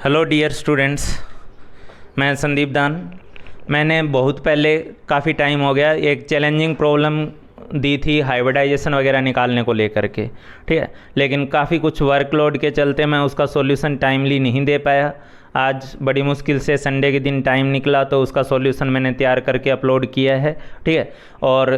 Hello dear students, मैं संदीप दान। मैंने बहुत पहले काफ़ी टाइम हो गया एक चैलेंजिंग प्रॉब्लम दी थी हाइब्रिडाइजेशन वगैरह निकालने को लेकर के, ठीक है। लेकिन काफ़ी कुछ वर्कलोड के चलते मैं उसका सॉल्यूशन टाइमली नहीं दे पाया। आज बड़ी मुश्किल से संडे के दिन टाइम निकला तो उसका सॉल्यूशन मैंने तैयार करके अपलोड किया है, ठीक है। और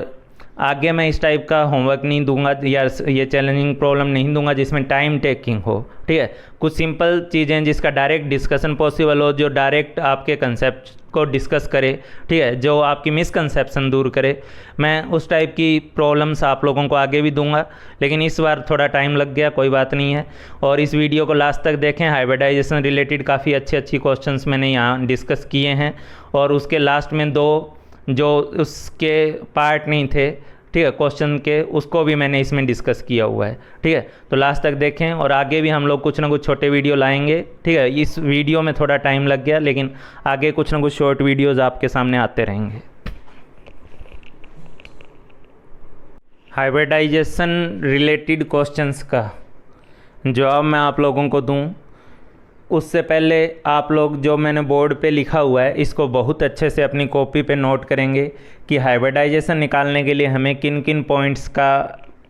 आगे मैं इस टाइप का होमवर्क नहीं दूंगा या ये चैलेंजिंग प्रॉब्लम नहीं दूंगा जिसमें टाइम टेकिंग हो, ठीक है। कुछ सिंपल चीज़ें जिसका डायरेक्ट डिस्कशन पॉसिबल हो, जो डायरेक्ट आपके कंसेप्ट को डिस्कस करे, ठीक है, जो आपकी मिसकंसेप्शन दूर करे। मैं उस टाइप की प्रॉब्लम्स आप लोगों को आगे भी दूंगा, लेकिन इस बार थोड़ा टाइम लग गया, कोई बात नहीं है। और इस वीडियो को लास्ट तक देखें। हाइब्रिडाइजेशन रिलेटेड काफ़ी अच्छी क्वेश्चंस मैंने यहाँ डिस्कस किए हैं, और उसके लास्ट में दो जो उसके पार्ट नहीं थे, ठीक है, क्वेश्चन के, उसको भी मैंने इसमें डिस्कस किया हुआ है, ठीक है। तो लास्ट तक देखें, और आगे भी हम लोग कुछ ना कुछ छोटे वीडियो लाएंगे, ठीक है। इस वीडियो में थोड़ा टाइम लग गया, लेकिन आगे कुछ ना कुछ शॉर्ट वीडियोज़ आपके सामने आते रहेंगे। हाइब्रिडाइजेशन रिलेटेड क्वेश्चंस का जवाब मैं आप लोगों को दूं, उससे पहले आप लोग जो मैंने बोर्ड पे लिखा हुआ है इसको बहुत अच्छे से अपनी कॉपी पे नोट करेंगे कि हाइब्रिडाइजेशन निकालने के लिए हमें किन किन पॉइंट्स का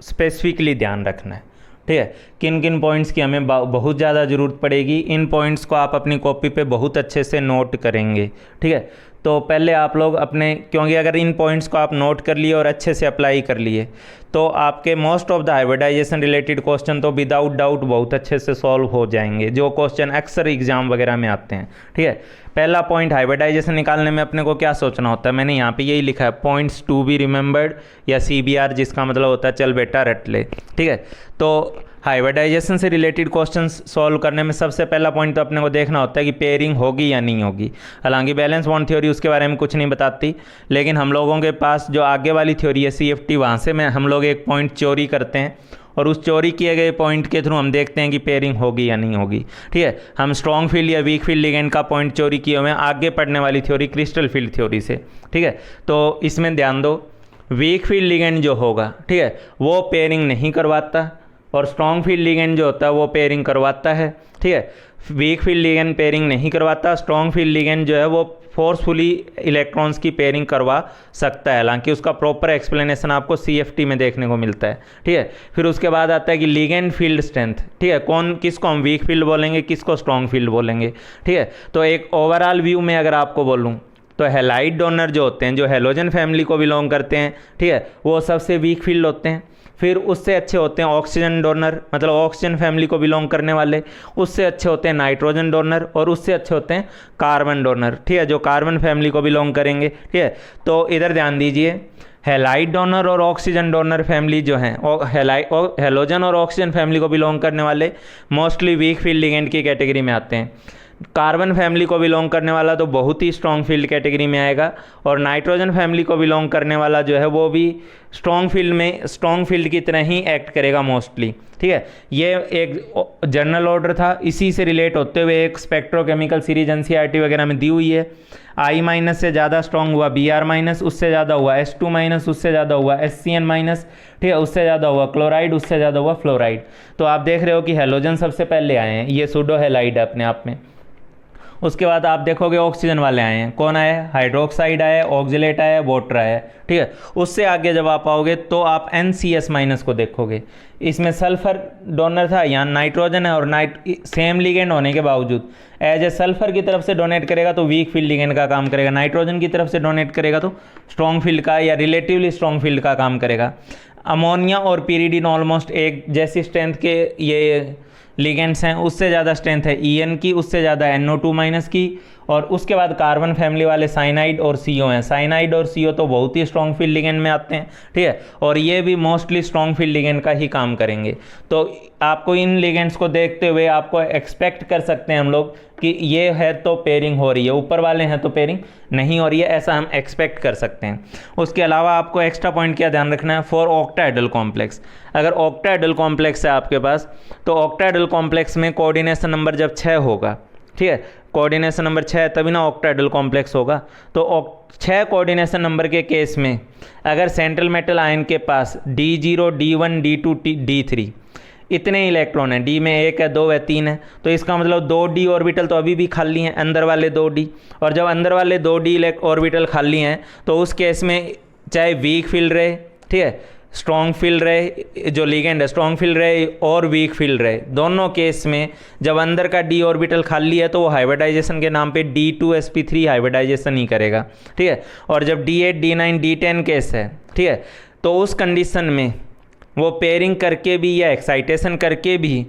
स्पेसिफिकली ध्यान रखना है, ठीक है। किन किन पॉइंट्स की हमें बहुत ज़्यादा ज़रूरत पड़ेगी, इन पॉइंट्स को आप अपनी कॉपी पे बहुत अच्छे से नोट करेंगे, ठीक है। तो पहले आप लोग अपने, क्योंकि अगर इन पॉइंट्स को आप नोट कर लिए और अच्छे से अप्लाई कर लिए तो आपके most of the hybridisation related question तो विदाउट डाउट बहुत अच्छे से सॉल्व हो जाएंगे, जो क्वेश्चन अक्सर एग्जाम वगैरह में आते हैं, ठीक है। पहला पॉइंट, हाइब्रिडाइजेशन निकालने में अपने को क्या सोचना होता है, मैंने यहाँ पे यही लिखा है, पॉइंट्स टू बी रिमेंबर्ड या CBR, जिसका मतलब होता है चल बेटा रट ले, ठीक है। तो हाइब्रिडाइजेशन से रिलेटेड क्वेश्चंस सॉल्व करने में सबसे पहला पॉइंट तो अपने को देखना होता है कि पेयरिंग होगी या नहीं होगी। हालांकि बैलेंस बॉन्ड थ्योरी उसके बारे में कुछ नहीं बताती, लेकिन हम लोगों के पास जो आगे वाली थ्योरी है CFT, वहाँ से हम लोग एक पॉइंट चोरी करते हैं, और उस चोरी किए गए पॉइंट के थ्रू हम देखते हैं कि पेयरिंग होगी या नहीं होगी, ठीक है। हम स्ट्रॉन्ग फील्ड या वीक फील्ड लिगेंड का पॉइंट चोरी किए हुए हैं आगे पढ़ने वाली थ्योरी क्रिस्टल फील्ड थ्योरी से, ठीक है। तो इसमें ध्यान दो, वीक फील्ड लिगेंड जो होगा, ठीक है, वो पेयरिंग नहीं करवाता, और स्ट्रॉन्ग फील्ड लिगेंड जो होता है वो पेयरिंग करवाता है, ठीक है। वीक फील्ड लिगेंड पेयरिंग नहीं करवाता, स्ट्रॉन्ग फील्ड लिगेंड जो है वो फोर्सफुली इलेक्ट्रॉन्स की पेयरिंग करवा सकता है। हालांकि उसका प्रॉपर एक्सप्लेनेशन आपको CFT में देखने को मिलता है, ठीक है। फिर उसके बाद आता है कि लिगेंड फील्ड स्ट्रेंथ, ठीक है, किसको हम वीक फील्ड बोलेंगे, किसको स्ट्रॉन्ग फील्ड बोलेंगे, ठीक है। तो एक ओवरऑल व्यू में अगर आपको बोलूँ तो हैलाइड डोनर जो होते हैं, जो हैलोजन फैमिली को बिलोंग करते हैं, ठीक है, वो सबसे वीक फील्ड होते हैं। फिर उससे अच्छे होते हैं ऑक्सीजन डोनर, मतलब ऑक्सीजन फैमिली को बिलोंग करने वाले। उससे अच्छे होते हैं नाइट्रोजन डोनर, और उससे अच्छे होते हैं कार्बन डोनर, ठीक है, जो कार्बन फैमिली को बिलोंग करेंगे, ठीक है। तो इधर ध्यान दीजिए, हैलाइड डोनर और ऑक्सीजन डोनर फैमिली जो हैं, हैलोजन और ऑक्सीजन फैमिली को बिलोंग करने वाले मोस्टली वीक फील्ड लिगेंड की कैटेगरी में आते हैं। कार्बन फैमिली को बिलोंग करने वाला तो बहुत ही स्ट्रॉन्ग फील्ड कैटेगरी में आएगा, और नाइट्रोजन फैमिली को बिलोंग करने वाला जो है वो भी स्ट्रॉन्ग फील्ड में, स्ट्रॉन्ग फील्ड की तरह ही एक्ट करेगा मोस्टली, ठीक है। ये एक जनरल ऑर्डर था, इसी से रिलेट होते हुए एक स्पेक्ट्रोकेमिकल सीरीज NCERT वगैरह में दी हुई है। I- से ज़्यादा स्ट्रॉन्ग हुआ Br-, उससे ज़्यादा हुआ S2-, उससे ज़्यादा हुआ SCN-, ठीक है, उससे ज़्यादा हुआ क्लोराइड, उससे ज़्यादा हुआ फ्लोराइड। तो आप देख रहे हो कि हैलोजन सबसे पहले आए हैं, ये सूडो हैलाइड है अपने आप में। उसके बाद आप देखोगे ऑक्सीजन वाले आए हैं, कौन आए, हाइड्रोक्साइड आया, ऑक्जिलेट आया, वाटर आया, ठीक है। उससे आगे जब आप आओगे तो आप NCS- को देखोगे, इसमें सल्फर डोनर था, यहाँ नाइट्रोजन है, और सेम लिगेंड होने के बावजूद एज ए सल्फर की तरफ से डोनेट करेगा तो वीक फील्ड लिगेंड का काम करेगा, नाइट्रोजन की तरफ से डोनेट करेगा तो स्ट्रॉन्ग फील्ड का या रिलेटिवली स्ट्रॉन्ग फील्ड का काम करेगा। अमोनिया और pyridine ऑलमोस्ट एक जैसी स्ट्रेंथ के ये लिगेंड्स हैं, उससे ज़्यादा स्ट्रेंथ है EN की, उससे ज़्यादा NO2- की। और उसके बाद कार्बन फैमिली वाले साइनाइड और CO हैं। साइनाइड और CO तो बहुत ही स्ट्रॉन्ग फील्ड लिगेंड में आते हैं, ठीक है, और ये भी मोस्टली स्ट्रॉन्ग फील्ड लिगेंड का ही काम करेंगे। तो आपको इन लिगेंड्स को देखते हुए आपको एक्सपेक्ट कर सकते हैं हम लोग कि ये है तो पेयरिंग हो रही है, ऊपर वाले हैं तो पेयरिंग नहीं हो रही है, ऐसा हम एक्सपेक्ट कर सकते हैं। उसके अलावा आपको एक्स्ट्रा पॉइंट क्या ध्यान रखना है, फॉर ऑक्टाहेड्रल कॉम्प्लेक्स। अगर ऑक्टाहेड्रल कॉम्प्लेक्स है आपके पास, तो ऑक्टाहेड्रल कॉम्प्लेक्स में कोऑर्डिनेशन नंबर जब 6 होगा, ठीक है, कोऑर्डिनेशन नंबर 6 तभी ना ऑक्टाहेड्रल कॉम्प्लेक्स होगा। तो 6 कोऑर्डिनेशन नंबर के केस में अगर सेंट्रल मेटल आयन के पास D0, D1, D2, D3 इतने इलेक्ट्रॉन हैं, डी में 1 है, 2 है, 3 है, तो इसका मतलब 2 डी ऑर्बिटल तो अभी भी खाली हैं, अंदर वाले 2 डी। और जब अंदर वाले 2 डी ऑर्बिटल खाली हैं तो उस केस में चाहे वीक फील्ड रहे, ठीक है, स्ट्रॉन्ग फील्ड रहे, जो लिगेंड है स्ट्रॉन्ग फील्ड रहे और वीक फील्ड रहे, दोनों केस में जब अंदर का डी ऑर्बिटल खाली है तो वो हाइब्रिडाइजेशन के नाम पे D2sp3 हाइब्रिडाइजेशन ही करेगा, ठीक है। और जब D8 D9 D10 केस है, ठीक है, तो उस कंडीशन में वो पेयरिंग करके भी या एक्साइटेशन करके भी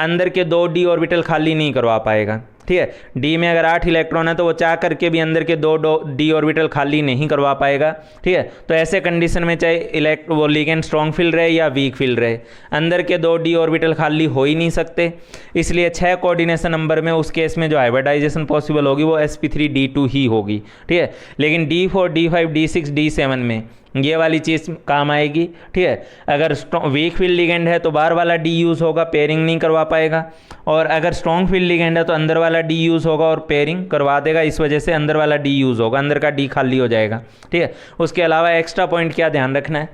अंदर के 2 डी ऑर्बिटल खाली नहीं करवा पाएगा, ठीक है। डी में अगर 8 इलेक्ट्रॉन है तो वो चाह करके भी अंदर के 2 डी ऑर्बिटल खाली नहीं करवा पाएगा, ठीक है। तो ऐसे कंडीशन में चाहे वो लिगेंड स्ट्रॉन्ग फील्ड रहे या वीक फील्ड रहे, अंदर के 2 डी ऑर्बिटल खाली हो ही नहीं सकते। इसलिए 6 कोऑर्डिनेशन नंबर में उस केस में जो हाइब्रिडाइजेशन पॉसिबल होगी वो sp3d2 ही होगी, ठीक है। लेकिन D4 D5 D6 D7 में ये वाली चीज़ काम आएगी, ठीक है। अगर वीक फील्ड लिगेंड है तो बाहर वाला डी यूज़ होगा, पेयरिंग नहीं करवा पाएगा, और अगर स्ट्रॉन्ग फील्ड लिगेंड है तो अंदर वाला डी यूज़ होगा और पेयरिंग करवा देगा, इस वजह से अंदर वाला डी यूज़ होगा, अंदर का डी खाली हो जाएगा, ठीक है। उसके अलावा एक्स्ट्रा पॉइंट क्या ध्यान रखना है,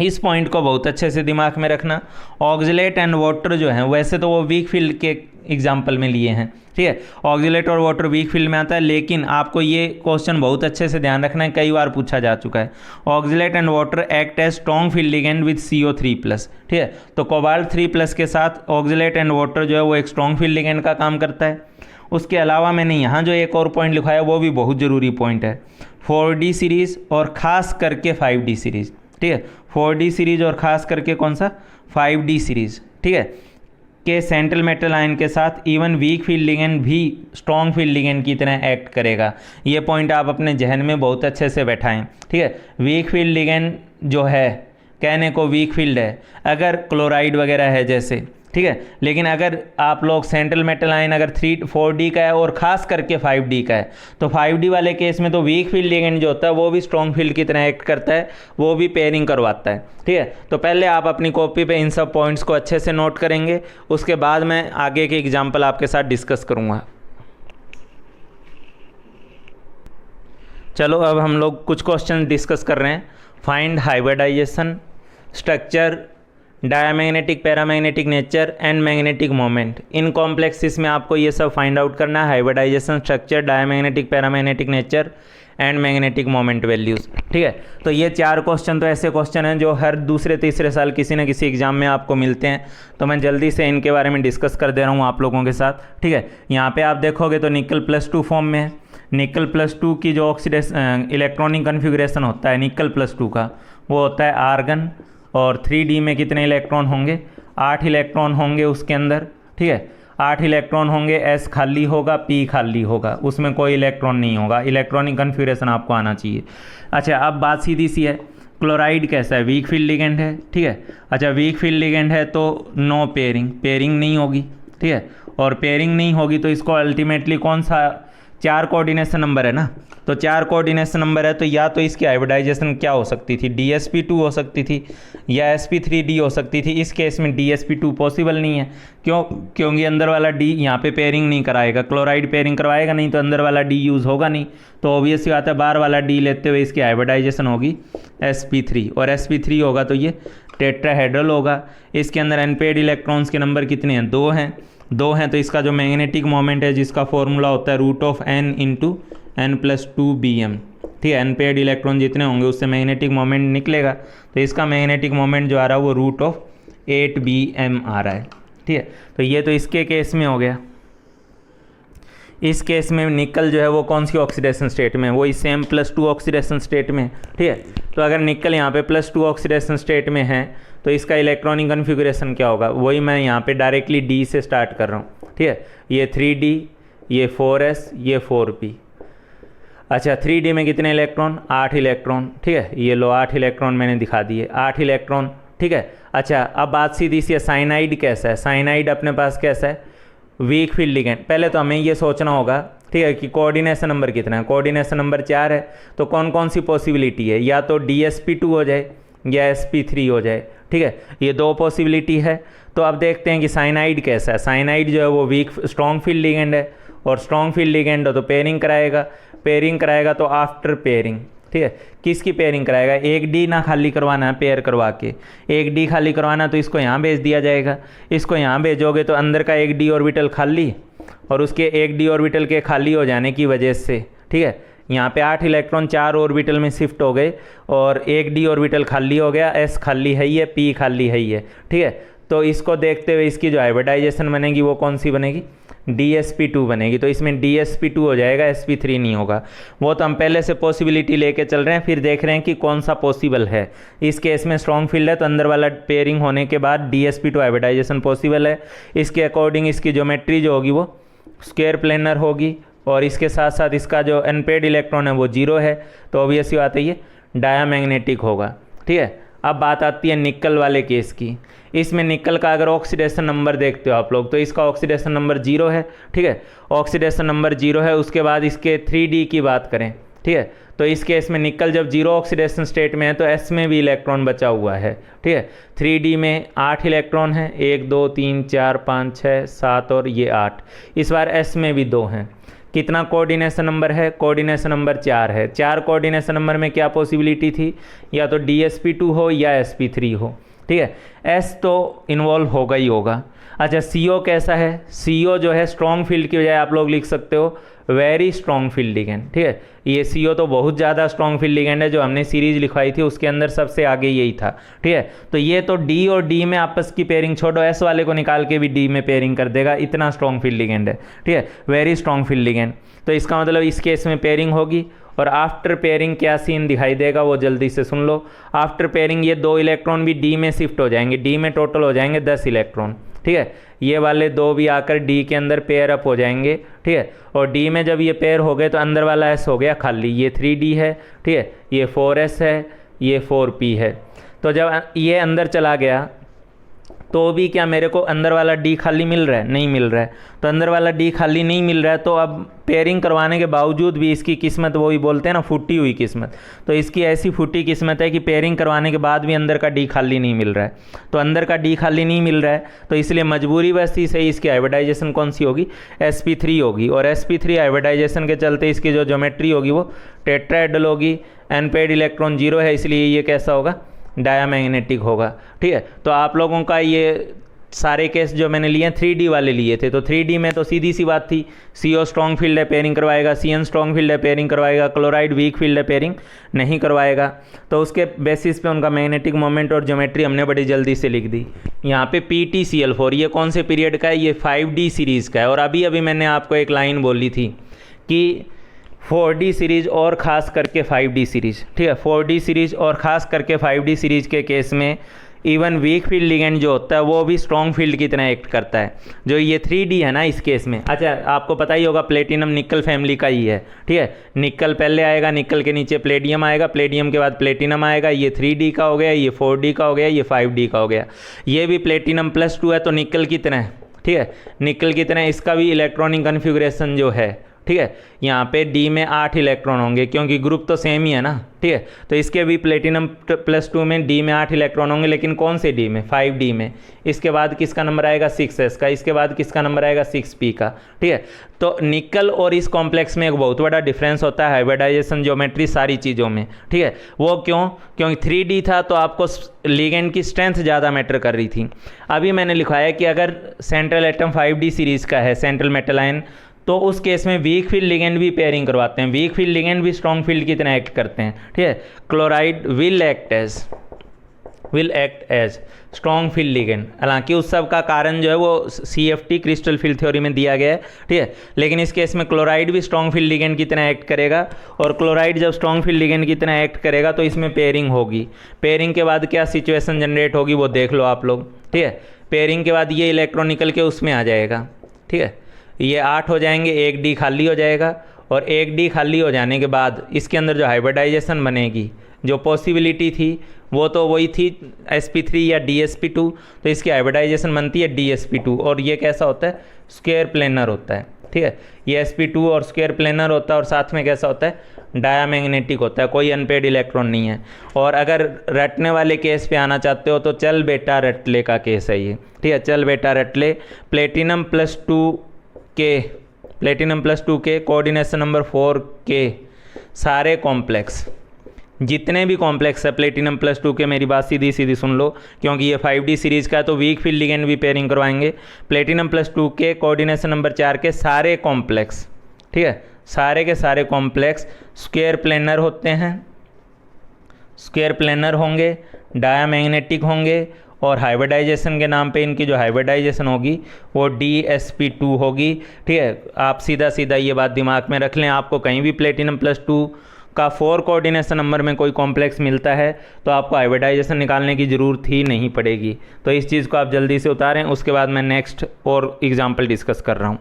इस पॉइंट को बहुत अच्छे से दिमाग में रखना। ऑक्जिलेट एंड वाटर जो है वैसे तो वो वीक फील्ड के एग्जाम्पल में लिए हैं, ठीक है, ऑक्जिलेट और वाटर वीक फील्ड में आता है, लेकिन आपको ये क्वेश्चन बहुत अच्छे से ध्यान रखना है, कई बार पूछा जा चुका है। Oxalate and water act as strong field ligand with CO3+, ठीक है। तो कोबाल्ट 3+ के साथ ऑक्जिलेट एंड वाटर जो है वो एक स्ट्रॉन्ग फील्ड लिगेंड का काम करता है। उसके अलावा मैंने यहाँ जो एक और पॉइंट लिखा है वो भी बहुत ज़रूरी पॉइंट है, 4D सीरीज़ और ख़ास करके 5D सीरीज़, ठीक है। 4D सीरीज़ और ख़ास करके कौन सा 5D सीरीज़, ठीक है, के सेंट्रल मेटल आयन के साथ इवन वीक फील्ड लिगेंड भी स्ट्रॉन्ग फील्ड लिगेंड की तरह एक्ट करेगा। ये पॉइंट आप अपने जहन में बहुत अच्छे से बैठाएं, ठीक है। वीक फील्ड लिगेंड जो है कहने को वीक फील्ड है अगर क्लोराइड वगैरह है जैसे, ठीक है, लेकिन अगर आप लोग सेंट्रल मेटल आयन अगर 4D का है और ख़ास करके 5D का है तो 5D वाले केस में तो वीक फील्ड लिगेंड जो होता है वो भी स्ट्रॉन्ग फील्ड की तरह एक्ट करता है, वो भी पेयरिंग करवाता है, ठीक है। तो पहले आप अपनी कॉपी पे इन सब पॉइंट्स को अच्छे से नोट करेंगे, उसके बाद मैं आगे के एग्जाम्पल आपके साथ डिस्कस करूँगा। चलो अब हम लोग कुछ क्वेश्चन डिस्कस कर रहे हैं। Find hybridisation, structure, diamagnetic paramagnetic nature and magnetic moment. इन कॉम्प्लेक्सिस में आपको ये सब फाइंड आउट करना है, hybridisation, structure, diamagnetic paramagnetic nature and magnetic moment values, ठीक है। तो ये 4 क्वेश्चन तो ऐसे क्वेश्चन हैं जो हर दूसरे तीसरे साल किसी न किसी एग्जाम में आपको मिलते हैं, तो मैं जल्दी से इनके बारे में डिस्कस कर दे रहा हूँ आप लोगों के साथ, ठीक है। यहाँ पे आप देखोगे तो निकल +2 फॉर्म में है। निकल +2 की जो ऑक्सीडेशन इलेक्ट्रॉनिक कन्फिग्रेशन होता है निकल +2 का, वो होता है आर्गन, और 3D में कितने इलेक्ट्रॉन होंगे, 8 इलेक्ट्रॉन होंगे उसके अंदर, ठीक है, 8 इलेक्ट्रॉन होंगे, S खाली होगा, P खाली होगा, उसमें कोई इलेक्ट्रॉन नहीं होगा। इलेक्ट्रॉनिक कन्फिग्रेशन आपको आना चाहिए। अच्छा, अब बात सीधी सी है, क्लोराइड कैसा है, वीक फील्ड लिगेंड है, ठीक है। अच्छा, वीक फील्ड लिगेंड है तो नो पेयरिंग, पेयरिंग नहीं होगी, ठीक है, और पेयरिंग नहीं होगी तो इसको अल्टीमेटली कौन सा 4 कोऑर्डिनेशन नंबर है ना, तो 4 कोऑर्डिनेशन नंबर है तो या तो इसकी हाइब्रिडाइजेशन क्या हो सकती थी, DsP2 हो सकती थी या sp3d हो सकती थी। इस केस में DsP2 पॉसिबल नहीं है, क्योंकि अंदर वाला D यहाँ पे पेयरिंग नहीं कराएगा, क्लोराइड पेयरिंग करवाएगा नहीं तो अंदर वाला D यूज़ होगा नहीं, तो ऑब्वियस बात है बाहर वाला D लेते हुए इसकी हाइब्रिडाइजेशन होगी sp3, और sp3 होगा तो ये टेट्राहेड्रल होगा। इसके अंदर अनपेड इलेक्ट्रॉन्स के नंबर कितने हैं, 2 हैं, तो इसका जो मैग्नेटिक मोमेंट है जिसका फॉर्मूला होता है √n × n+2bm, ठीक है। अनपेड इलेक्ट्रॉन जितने होंगे उससे मैग्नेटिक मोमेंट निकलेगा, तो इसका मैग्नेटिक मोमेंट जो आ रहा है वो √8bm आ रहा है, ठीक है। तो ये तो इसके केस में हो गया। इस केस में निकल जो है वो कौन सी ऑक्सीडेशन स्टेट में, वही सेम +2 ऑक्सीडेशन स्टेट में, ठीक है। तो अगर निकल यहाँ पे +2 ऑक्सीडेशन स्टेट में है तो इसका इलेक्ट्रॉनिक कन्फिग्रेशन क्या होगा, वही मैं यहाँ पे डायरेक्टली D से स्टार्ट कर रहा हूँ, ठीक है। ये 3D, ये 4s, ये 4p। अच्छा, 3D में कितने इलेक्ट्रॉन, 8 इलेक्ट्रॉन, ठीक है। ये लो 8 इलेक्ट्रॉन मैंने दिखा दिए, 8 इलेक्ट्रॉन, ठीक है। अच्छा, अब बात सीधी सी है, साइनाइड कैसा है, साइनाइड अपने पास कैसा है, वीक फील्ड लिगेंड। पहले तो हमें ये सोचना होगा, ठीक है, कि कोऑर्डिनेशन नंबर कितना है, कोऑर्डिनेशन नंबर 4 है, तो कौन कौन सी पॉसिबिलिटी है, या तो DsP2 हो जाए या sp3 हो जाए, ठीक है, ये 2 पॉसिबिलिटी है। तो अब देखते हैं कि साइनाइड कैसा है। साइनाइड जो है वो वीक स्ट्रॉन्ग फील्ड लिगेंड है, और स्ट्रॉन्ग फील्ड लिगेंड हो तो पेयरिंग कराएगा तो आफ्टर पेयरिंग ठीक है, किसकी पेयरिंग कराएगा, एक डी ना खाली करवाना है पेयर करवा के, एक डी खाली करवाना तो इसको यहाँ भेज दिया जाएगा, इसको यहाँ भेजोगे तो अंदर का एक डी ऑर्बिटल खाली और उसके एक डी ऑर्बिटल के खाली हो जाने की वजह से, ठीक है, यहाँ पे 8 इलेक्ट्रॉन 4 ऑर्बिटल में शिफ्ट हो गए और एक डी ऑर्बिटल खाली हो गया, एस खाली है ही है, पी खाली है ही है, ठीक है। तो इसको देखते हुए इसकी जो हाइब्रिडाइजेशन बनेगी वो कौन सी बनेगी, DsP2 बनेगी। तो इसमें DsP2 हो जाएगा, sp3 नहीं होगा। वो तो हम पहले से पॉसिबिलिटी लेके चल रहे हैं, फिर देख रहे हैं कि कौन सा पॉसिबल है। इस केस में स्ट्रॉन्ग फील्ड है तो अंदर वाला पेयरिंग होने के बाद DsP2 हाइब्रिडाइजेशन पॉसिबल है। इसके अकॉर्डिंग इसकी ज्योमेट्री जो होगी वो स्क्वायर प्लेनर होगी और इसके साथ साथ इसका जो अनपेड इलेक्ट्रॉन है वो 0 है, तो ऑब्वियसली बात है ये डायामैग्नेटिक होगा, ठीक है। अब बात आती है निकल वाले केस की। इसमें निकल का अगर ऑक्सीडेशन नंबर देखते हो आप लोग तो इसका ऑक्सीडेशन नंबर 0 है, ठीक है, ऑक्सीडेशन नंबर 0 है। उसके बाद इसके 3D की बात करें, ठीक है, तो इस केस में निकल जब 0 ऑक्सीडेशन स्टेट में है तो S में भी इलेक्ट्रॉन बचा हुआ है, ठीक है। 3D में 8 इलेक्ट्रॉन है, 1 2 3 4 5 6 7 और ये 8। इस बार S में भी 2 हैं। कितना कोऑर्डिनेशन नंबर है, कोऑर्डिनेशन नंबर 4 है। 4 कोऑर्डिनेशन नंबर में क्या पॉसिबिलिटी थी, या तो DsP2 हो या sp3 हो, ठीक है। S तो इन्वॉल्व होगा ही होगा। अच्छा CO कैसा है, CO जो है स्ट्रॉन्ग फील्ड की बजाय आप लोग लिख सकते हो वेरी स्ट्रॉन्ग फील्ड लिगेंड, ठीक है। ये CO तो बहुत ज़्यादा स्ट्रॉन्ग फील्ड लिगेंड है, जो हमने सीरीज लिखवाई थी उसके अंदर सबसे आगे यही था, ठीक है। तो ये तो D और D में आपस की पेयरिंग छोड़ो, S वाले को निकाल के भी D में पेयरिंग कर देगा, इतना स्ट्रॉन्ग फील्ड लिगेंड है, ठीक है, वेरी स्ट्रॉन्ग फील्ड लिगेंड। तो इसका मतलब इस केस में पेयरिंग होगी। और आफ्टर पेयरिंग क्या सीन दिखाई देगा वो जल्दी से सुन लो। आफ्टर पेयरिंग ये 2 इलेक्ट्रॉन भी D में शिफ्ट हो जाएंगे, D में टोटल हो जाएंगे 10 इलेक्ट्रॉन, ठीक है। ये वाले 2 भी आकर D के अंदर पेयर अप हो जाएंगे, ठीक है। और D में जब ये पेयर हो गए तो अंदर वाला S हो गया खाली, ये 3D है, ठीक है, ये 4S है, ये 4P है। तो जब ये अंदर चला गया तो भी क्या मेरे को अंदर वाला D खाली मिल रहा है, नहीं मिल रहा है। तो अंदर वाला D खाली नहीं मिल रहा है तो अब पेयरिंग करवाने के बावजूद भी इसकी किस्मत, वो ही बोलते हैं ना फूटी हुई किस्मत, तो इसकी ऐसी फूटी किस्मत है कि पेयरिंग करवाने के बाद भी अंदर का D खाली नहीं मिल रहा है। तो अंदर का D खाली नहीं मिल रहा है तो इसलिए मजबूरी वैसी से इसकी हाइब्रिडाइजेशन कौन सी होगी, sp3 होगी। और sp3 हाइब्रिडाइजेशन के चलते इसकी जो ज्योमेट्री होगी वो टेट्राहेड्रल होगी। अनपेड इलेक्ट्रॉन 0 है इसलिए ये कैसा होगा, डायामैग्नेटिक होगा, ठीक है। तो आप लोगों का ये सारे केस जो मैंने लिए 3D वाले लिए थे, तो 3D में तो सीधी सी बात थी, CO स्ट्रॉन्ग फील्ड है पेयरिंग करवाएगा, CN स्ट्रॉन्ग फील्ड है पेयरिंग करवाएगा, क्लोराइड वीक फील्ड है पेयरिंग नहीं करवाएगा। तो उसके बेसिस पे उनका मैग्नेटिक मोमेंट और ज्योमेट्री हमने बड़ी जल्दी से लिख दी। यहाँ पे PtCl4 ये कौन से पीरियड का है, ये 5D सीरीज़ का है। और अभी अभी मैंने आपको एक लाइन बोली थी कि 4D सीरीज़ और ख़ास करके 5D सीरीज़, ठीक है, 4D सीरीज़ और ख़ास करके 5D सीरीज़ के केस में इवन वीक फील्ड लिगेंड जो होता है वो भी स्ट्रॉन्ग फील्ड की तरह एक्ट करता है, जो ये 3D है ना इस केस में। अच्छा आपको पता ही होगा प्लेटिनम निकल फैमिली का ही है, ठीक है, निकल पहले आएगा, निकल के नीचे प्लेडियम आएगा, प्लेडियम के बाद प्लेटिनम आएगा, ये 3D का हो गया, ये 4D का हो गया, ये 5D का हो गया। ये भी प्लेटिनम +2 है तो निकल की तरह, ठीक है, निकल की तरह इसका भी इलेक्ट्रॉनिक कन्फिग्रेशन जो है, ठीक है। यहाँ पे D में 8 इलेक्ट्रॉन होंगे क्योंकि ग्रुप तो सेम ही है ना, ठीक है। तो इसके भी प्लेटिनम +2 में D में 8 इलेक्ट्रॉन होंगे, लेकिन कौन से D में, 5D में। इसके बाद किसका नंबर आएगा 6S का, इसके बाद किसका नंबर आएगा 6P का, ठीक है। तो निकल और इस कॉम्प्लेक्स में एक बहुत बड़ा डिफरेंस होता है हाइब्रिडाइजेशन ज्योमेट्री सारी चीज़ों में, ठीक है। वो क्यों, क्योंकि 3D था तो आपको लिगेंड की स्ट्रेंथ ज़्यादा मैटर कर रही थी। अभी मैंने लिखाया कि अगर सेंट्रल एटम 5D सीरीज़ का है, सेंट्रल मेटल आयन, तो उस केस में वीक फील्ड लिगेंड भी पेयरिंग करवाते हैं, वीक फील्ड लिगेंड भी स्ट्रॉन्ग फील्ड की तरह एक्ट करते हैं, ठीक है। Chloride will act as strong field ligand. हालांकि उस सब का कारण जो है वो CFT क्रिस्टल फील्ड थ्योरी में दिया गया है, ठीक है, लेकिन इस केस में क्लोराइड भी स्ट्रॉन्ग फील्ड लिगेंड की तरह एक्ट करेगा। और क्लोराइड जब स्ट्रॉन्ग फील्ड लिगेंड की तरह एक्ट करेगा तो इसमें पेयरिंग होगी। पेयरिंग के बाद क्या सिचुएशन जनरेट होगी वो देख लो आप लोग, ठीक है। पेयरिंग के बाद ये इलेक्ट्रॉन निकल के उसमें आ जाएगा, ठीक है, ये 8 हो जाएंगे, एक D खाली हो जाएगा। और एक D खाली हो जाने के बाद इसके अंदर जो हाइब्रिडाइजेशन बनेगी, जो पॉसिबिलिटी थी वो तो वही थी sp3 या DsP2, तो इसकी हाइब्रिडाइजेशन बनती है DsP2। और ये कैसा होता है, स्क्वायर प्लेनर होता है, ठीक है, ये sp2 और स्क्वायर प्लेनर होता है। और साथ में कैसा होता है, डायामैग्नेटिक होता है, कोई अनपेड इलेक्ट्रॉन नहीं है। और अगर रटने वाले केस पे आना चाहते हो तो चल बेटा रटले का केस है ये, ठीक है, चल बेटा रटले। प्लेटिनम +2 के कोऑर्डिनेशन नंबर 4 के सारे कॉम्प्लेक्स, जितने भी कॉम्प्लेक्स है प्लेटिनम प्लस 2 के, मेरी बात सीधी सीधी सुन लो, क्योंकि ये 5D सीरीज़ का है तो वीक फील्ड लिगेंड भी पेयरिंग करवाएंगे। प्लेटिनम प्लस 2 के कोऑर्डिनेशन नंबर 4 के सारे कॉम्प्लेक्स, ठीक है, सारे के सारे कॉम्प्लेक्स स्क्वायर प्लेनर होते हैं, स्क्वायर प्लेनर होंगे, डायामैग्नेटिक होंगे, और हाइब्रिडाइजेशन के नाम पे इनकी जो हाइब्रिडाइजेशन होगी वो DsP2 होगी। ठीक है, आप सीधा सीधा ये बात दिमाग में रख लें। आपको कहीं भी प्लेटिनम प्लस 2 का 4 कोऑर्डिनेशन नंबर में कोई कॉम्प्लेक्स मिलता है तो आपको हाइब्रिडाइजेशन निकालने की ज़रूरत ही नहीं पड़ेगी। तो इस चीज़ को आप जल्दी से उतारें, उसके बाद मैं नेक्स्ट और एग्जाम्पल डिस्कस कर रहा हूँ।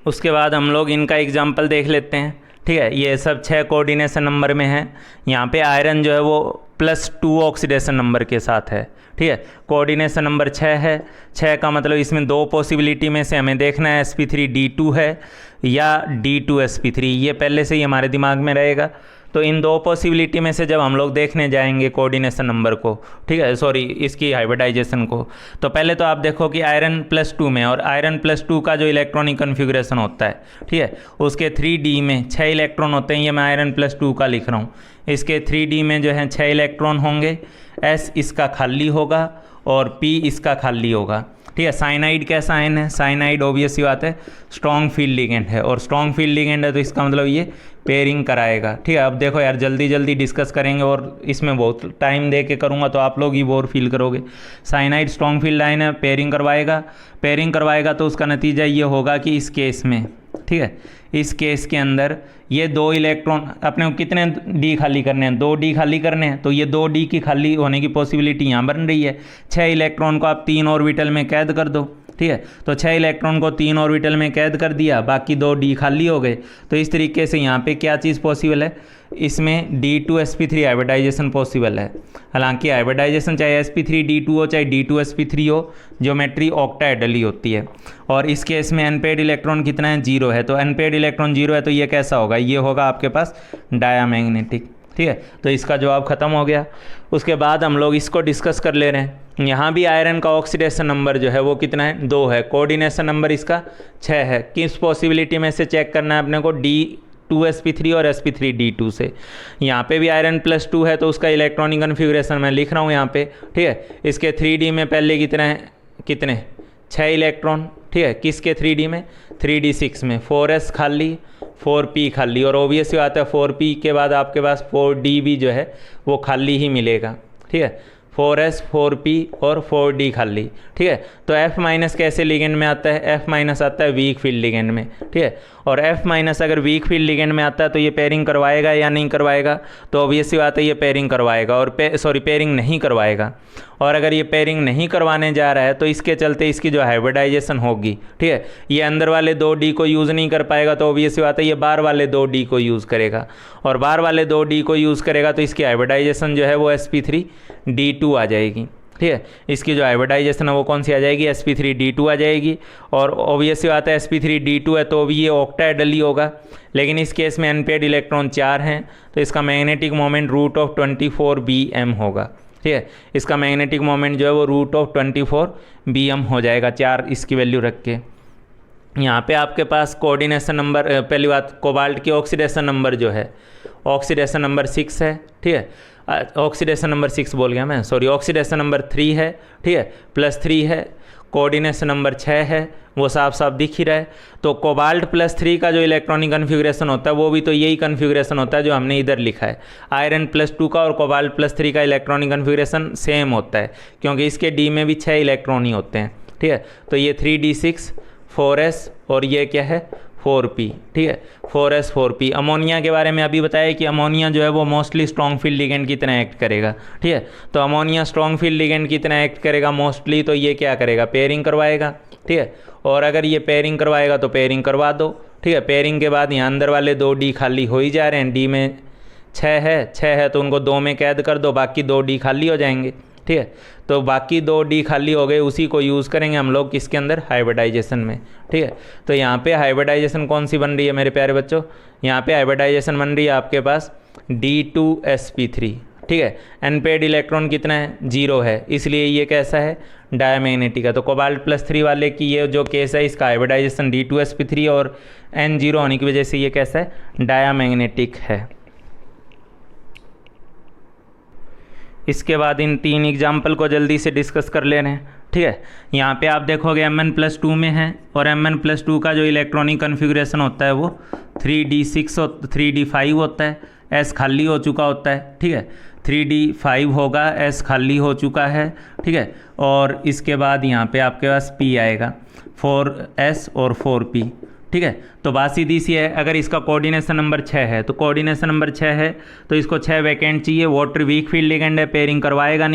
उसके बाद हम लोग इनका एग्जाम्पल देख लेते हैं। ठीक है, ये सब 6 कोऑर्डिनेशन नंबर में है। यहाँ पे आयरन जो है वो +2 ऑक्सीडेशन नंबर के साथ है। ठीक है, कोऑर्डिनेशन नंबर 6 है। 6 का मतलब इसमें 2 पॉसिबिलिटी में से हमें देखना है sp3d2 है या d2sp3, ये पहले से ही हमारे दिमाग में रहेगा। तो इन 2 पॉसिबिलिटी में से जब हम लोग देखने जाएंगे कोऑर्डिनेशन नंबर को, ठीक है, सॉरी इसकी हाइब्रिडाइजेशन को, तो पहले तो आप देखो कि आयरन +2 में, और आयरन +2 का जो इलेक्ट्रॉनिक कन्फिग्रेशन होता है, ठीक है, उसके 3D में 6 इलेक्ट्रॉन होते हैं। ये मैं आयरन +2 का लिख रहा हूँ। इसके 3D में जो है 6 इलेक्ट्रॉन होंगे। S इसका खाली होगा और P इसका खाली होगा। ठीक है, साइनाइड कैसा आयन है? साइनाइड ऑब्वियस सी बात है स्ट्रॉन्ग फील्ड लिगेंड है, और स्ट्रॉन्ग फील्ड लिगेंड है तो इसका मतलब ये पेयरिंग कराएगा। ठीक है, अब देखो यार जल्दी जल्दी डिस्कस करेंगे और इसमें बहुत टाइम दे के करूँगा तो आप लोग ही बोर फील करोगे। साइनाइड स्ट्रॉन्ग फील्ड आयन है, पेयरिंग करवाएगा। पेयरिंग करवाएगा तो उसका नतीजा ये होगा कि इस केस में, ठीक है, इस केस के अंदर ये 2 इलेक्ट्रॉन, अपने को कितने D खाली करने हैं? 2 D खाली करने हैं। तो ये 2 D की खाली होने की पॉसिबिलिटी यहाँ बन रही है। 6 इलेक्ट्रॉन को आप 3 ऑर्बिटल में कैद कर दो। ठीक है, तो 6 इलेक्ट्रॉन को 3 ऑर्बिटल में कैद कर दिया, बाकी 2 D खाली हो गए। तो इस तरीके से यहाँ पे क्या चीज़ पॉसिबल है? इसमें D2sp3 हाइब्रिडाइजेशन पॉसिबल है। हालांकि हाइब्रिडाइजेशन चाहे sp3d2 हो चाहे D2sp3 हो, ज्योमेट्री ऑक्टाहेड्रल ही होती है। और इस केस में अनपेयर्ड इलेक्ट्रॉन कितना है? 0 है। तो अनपेयर्ड इलेक्ट्रॉन 0 है तो ये कैसा होगा? ये होगा आपके पास डायामैग्नेटिक। ठीक है, तो इसका जवाब ख़त्म हो गया। उसके बाद हम लोग इसको डिस्कस कर ले रहे हैं। यहाँ भी आयरन का ऑक्सीडेशन नंबर जो है वो कितना है? 2 है। कोऑर्डिनेशन नंबर इसका 6 है। किस पॉसिबिलिटी में से चेक करना है अपने को? D2sp3 और sp3d2 से। यहाँ पे भी आयरन +2 है तो उसका इलेक्ट्रॉनिक कन्फिग्रेशन मैं लिख रहा हूँ यहाँ पे। ठीक है, इसके 3D में पहले कितने 6 इलेक्ट्रॉन। ठीक है, किसके 3D में? 3D6 में 4s खाली, 4p खाली, और ऑब्वियस ही बात है 4p के बाद आपके पास 4d भी जो है वो खाली ही मिलेगा। ठीक है, 4s 4p और 4d खाली। ठीक है, तो F- कैसे लिगेंड में आता है? F- आता है वीक फील्ड लिगेंड में। ठीक है, और F- अगर वीक फील्ड लिगेंड में आता है तो ये पेयरिंग करवाएगा या नहीं करवाएगा? तो ऑब्वियस सी बात है ये पेयरिंग करवाएगा, और पेयरिंग नहीं करवाएगा। और अगर ये पेयरिंग नहीं करवाने जा रहा है तो इसके चलते इसकी जो हाइब्रिडाइजेशन होगी, ठीक है, ये अंदर वाले 2D को यूज़ नहीं कर पाएगा, तो ऑब्वियस सी बात है ये बाहर वाले 2D को यूज़ करेगा, और बाहर वाले 2D को यूज़ करेगा तो इसकी हाइब्रिडाइजेशन जो है वो sp3d2 आ जाएगी। ठीक है, इसकी जो हाइब्रिडाइजेशन है वो कौन सी आ जाएगी? sp3d2 आ जाएगी। और ऑब्वियस सी बात है sp3d2 है तो भी ये ऑक्टाहेड्रल ही होगा, लेकिन इस केस में अनपेयर्ड इलेक्ट्रॉन 4 हैं तो इसका मैग्नेटिक मोमेंट √24bm होगा। ठीक है, इसका मैग्नेटिक मोमेंट जो है वो √24bm हो जाएगा, 4 इसकी वैल्यू रख के। यहाँ पे आपके पास कोऑर्डिनेशन नंबर, पहली बात कोबाल्ट की ऑक्सीडेशन नंबर जो है, ऑक्सीडेशन नंबर 6 है। ठीक है, ऑक्सीडेशन नंबर 6 बोल गया मैं, सॉरी, ऑक्सीडेशन नंबर 3 है। ठीक है, +3 है। कोऑर्डिनेशन नंबर 6 है, वो साफ साफ दिख ही रहा है। तो कोबाल्ट +3 का जो इलेक्ट्रॉनिक कन्फिग्रेशन होता है वो भी तो यही कन्फिग्रेशन होता है जो हमने इधर लिखा है। आयरन +2 का और कोबाल्ट +3 का इलेक्ट्रॉनिक कन्फिग्रेशन सेम होता है, क्योंकि इसके D में भी 6 इलेक्ट्रॉन ही होते हैं। ठीक है, तो ये 3D6 4s और ये क्या है? 4p। ठीक है, 4s 4p। अमोनिया के बारे में अभी बताया कि अमोनिया जो है वो मोस्टली स्ट्रॉन्ग फील्ड लिगेंड की तरह एक्ट करेगा। ठीक है, तो अमोनिया स्ट्रॉन्ग फील्ड लिगेंड की तरह एक्ट करेगा मोस्टली, तो ये क्या करेगा? पेयरिंग करवाएगा। ठीक है, और अगर ये पेयरिंग करवाएगा तो पेयरिंग करवा दो। ठीक है, पेयरिंग के बाद यहाँ अंदर वाले 2D खाली हो ही जा रहे हैं। D में 6 है तो उनको 2 में कैद कर दो, बाकी 2D खाली हो जाएंगे। ठीक है, तो बाकी 2D खाली हो गए, उसी को यूज़ करेंगे हम लोग किसके अंदर? हाइब्रिडाइजेशन में। ठीक है, तो यहाँ पे हाइब्रिडाइजेशन कौन सी बन रही है मेरे प्यारे बच्चों? यहाँ पे हाइब्रिडाइजेशन बन रही है आपके पास D2sp3। ठीक है। अनपेड इलेक्ट्रॉन कितना है, 0 है, इसलिए ये कैसा है, डायमैग्नेटिक है। तो कोबाल्ट +3 वाले की ये जो केस है इसका हाइब्रिडाइजेशन D2sp3 और N0 होने की वजह से ये कैसा है, डायमैग्नेटिक है। इसके बाद इन 3 एग्जाम्पल को जल्दी से डिस्कस कर ले रहे हैं, ठीक है। यहाँ पे आप देखोगे Mn+2 में है और Mn+2 का जो इलेक्ट्रॉनिक कन्फिग्रेशन होता है वो 3d6 और 3d5 होता है, S खाली हो चुका होता है, ठीक है। 3d5 होगा, S खाली हो चुका है, ठीक है। और इसके बाद यहाँ पे आपके पास P आएगा, 4s और 4p, ठीक है। तो बात सीधी सी है, अगर इसका कोऑर्डिनेशन नंबर 6 है तो कोऑर्डिनेशन नंबर 6 है तो इसको 6 वैकेंट चाहिए। वाटर वीक फील्ड लिगेंड है, पेयरिंग करवाएगा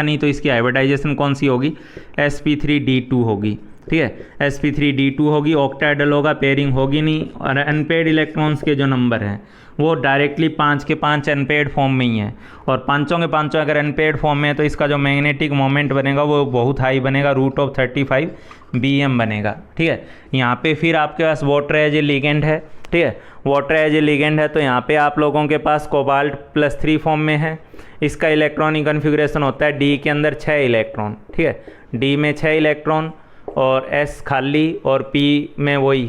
नहीं, तो इसकी हाइब्रिडाइजेशन कौन सी होगी, sp3d2 होगी, ठीक है। sp3d2 होगी, ऑक्टाहेड्रल होगा, पेयरिंग होगी नहीं। और अनपेड इलेक्ट्रॉन्स के जो नंबर हैं वो डायरेक्टली 5 के 5 अनपेड फॉर्म में ही है, और पाँचों के पाँचों अगर अनपेड फॉर्म में है तो इसका जो मैग्नेटिक मोमेंट बनेगा वो बहुत हाई बनेगा, √35 Bm बनेगा, ठीक है। यहाँ पे फिर आपके पास वाटर एज ए लिगेंड है, ठीक है। वाटर एज ए लिगेंड है तो यहाँ पे आप लोगों के पास कोबाल्ट +3 फॉर्म में है। इसका इलेक्ट्रॉनिक कन्फिग्रेशन होता है D के अंदर 6 इलेक्ट्रॉन, ठीक है। D में 6 इलेक्ट्रॉन और S खाली और P में वही,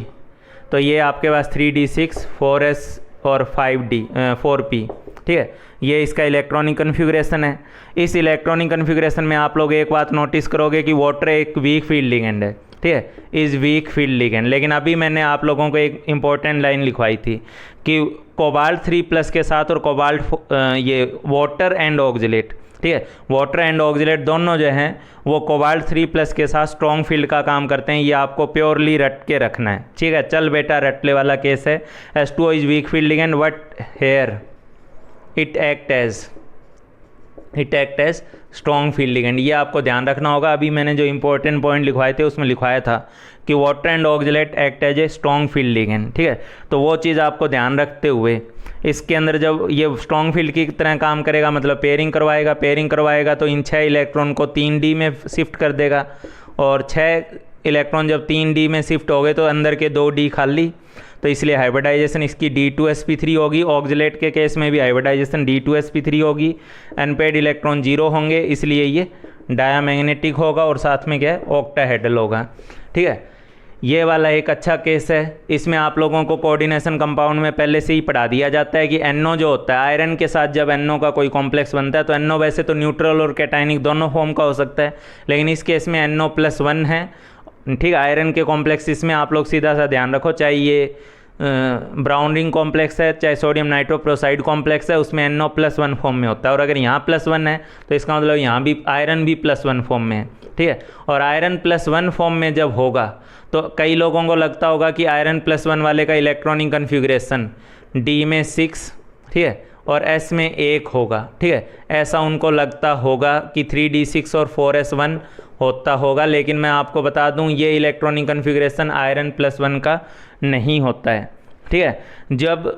तो ये आपके पास 3d6 4s और 4p, ठीक है। ये इसका इलेक्ट्रॉनिक कन्फिग्रेशन है। इस इलेक्ट्रॉनिक कन्फिग्रेशन में आप लोग एक बात नोटिस करोगे कि वाटर एक वीक फील्ड लिगेंड है, ठीक है, इज़ वीक फील्ड लिगेंड। लेकिन अभी मैंने आप लोगों को एक इंपॉर्टेंट लाइन लिखवाई थी कि कोबाल्ट 3+ के साथ और कोबाल्ट ये वाटर एंड ऑक्जिलेट, ठीक है, वाटर एंड ऑक्जिलेट दोनों जो हैं वो कोबाल्ट 3+ के साथ स्ट्रॉन्ग फील्ड का काम करते हैं। ये आपको प्योरली रट के रखना है, ठीक है। चल बेटा रटले वाला केस है। H2O is weak field ligand but here it act as strong field ligand. ये आपको ध्यान रखना होगा। अभी मैंने जो इंपॉर्टेंट पॉइंट लिखवाए थे उसमें लिखवाया था कि water and oxalate act as a strong field ligand, ठीक है। तो वो चीज़ आपको ध्यान रखते हुए इसके अंदर जब ये स्ट्रॉन्ग फील्ड की तरह काम करेगा, मतलब पेयरिंग करवाएगा तो इन 6 इलेक्ट्रॉन को 3d में शिफ्ट कर देगा, और 6 इलेक्ट्रॉन जब 3d में शिफ्ट हो गए तो अंदर के 2d खाली, तो इसलिए हाइब्रिडाइजेशन इसकी D2sp3 होगी। ऑक्जिलेट के केस में भी हाइब्रिडाइजेशन D2sp3 होगी। अनपेड इलेक्ट्रॉन 0 होंगे, इसलिए ये डायामैग्नेटिक होगा और साथ में क्या है, ऑक्टाहेड्रल होगा, ठीक है। ये वाला एक अच्छा केस है। इसमें आप लोगों को कोऑर्डिनेशन कंपाउंड में पहले से ही पढ़ा दिया जाता है कि NO जो होता है, आयरन के साथ जब NO का कोई कॉम्प्लेक्स बनता है तो NO वैसे तो न्यूट्रल और कैटायनिक दोनों फॉर्म का हो सकता है, लेकिन इस केस में NO+1 है, ठीक। आयरन के कॉम्प्लेक्स इसमें आप लोग सीधा सा ध्यान रखो, चाहे ये ब्राउन रिंग कॉम्प्लेक्स है चाहे सोडियम नाइट्रोप्रोसाइड कॉम्प्लेक्स है, उसमें NO+1 फॉर्म में होता है। और अगर यहाँ +1 है तो इसका मतलब यहाँ भी आयरन भी +1 फॉर्म में है, ठीक है। और आयरन +1 फॉर्म में जब होगा तो कई लोगों को लगता होगा कि आयरन +1 वाले का इलेक्ट्रॉनिक कन्फिग्रेशन D में 6, ठीक है, और S में 1 होगा, ठीक है। ऐसा उनको लगता होगा कि 3d6 और 4s1 होता होगा, लेकिन मैं आपको बता दूं ये इलेक्ट्रॉनिक कन्फिग्रेशन आयरन +1 का नहीं होता है, ठीक है। जब